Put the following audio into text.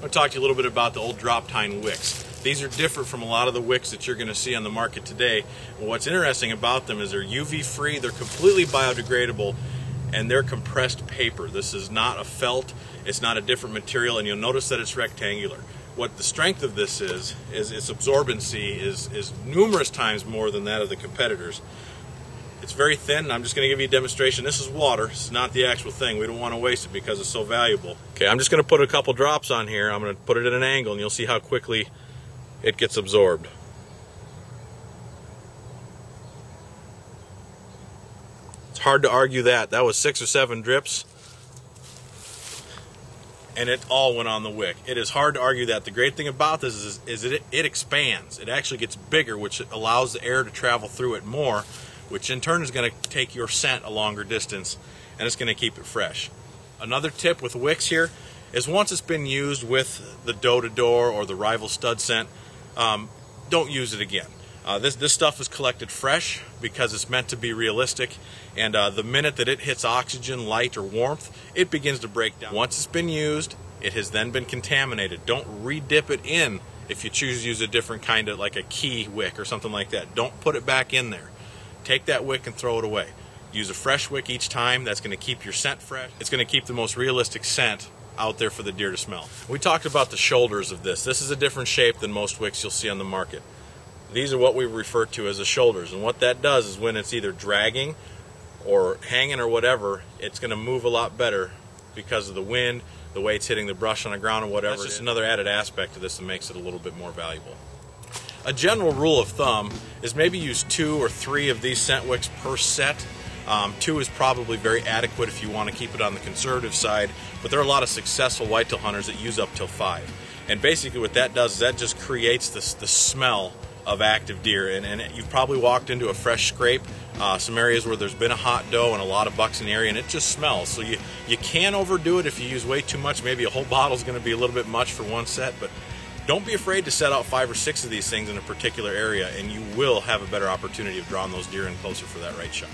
I'm going to talk to you a little bit about the Ol Drop Tyne wicks. These are different from a lot of the wicks that you're going to see on the market today. What's interesting about them is they're UV free, they're completely biodegradable, and they're compressed paper. This is not a felt, it's not a different material, and you'll notice that it's rectangular. What the strength of this is its absorbency is numerous times more than that of the competitors. It's very thin, and I'm just going to give you a demonstration. This is water, this is not the actual thing. We don't want to waste it because it's so valuable. Okay, I'm just going to put a couple drops on here. I'm going to put it at an angle, and you'll see how quickly it gets absorbed. It's hard to argue that. That was 6 or 7 drips, and it all went on the wick. It is hard to argue that. The great thing about this is it expands. It actually gets bigger, which allows the air to travel through it more, which in turn is going to take your scent a longer distance, and it's going to keep it fresh. Another tip with wicks here is once it's been used with the door-to-door or the rival stud scent, don't use it again. This stuff is collected fresh because it's meant to be realistic, and the minute that it hits oxygen, light, or warmth, it begins to break down. Once it's been used, it has then been contaminated. Don't re-dip it in if you choose to use a different kind of, like a key wick or something like that. Don't put it back in there. Take that wick and throw it away. Use a fresh wick each time. That's going to keep your scent fresh. It's going to keep the most realistic scent out there for the deer to smell. We talked about the shoulders of this. This is a different shape than most wicks you'll see on the market. These are what we refer to as the shoulders, and what that does is when it's either dragging or hanging or whatever, it's going to move a lot better because of the wind, the way it's hitting the brush on the ground, or whatever. That's just another added aspect to this that makes it a little bit more valuable. A general rule of thumb is maybe use 2 or 3 of these scent wicks per set. 2 is probably very adequate if you want to keep it on the conservative side, but there are a lot of successful whitetail hunters that use up till 5. And basically what that does is that just creates the smell of active deer, and you've probably walked into a fresh scrape, some areas where there's been a hot doe and a lot of bucks in the area, and it just smells. So you can overdo it if you use way too much. Maybe a whole bottle is going to be a little bit much for one set, but don't be afraid to set out 5 or 6 of these things in a particular area, and you will have a better opportunity of drawing those deer in closer for that right shot.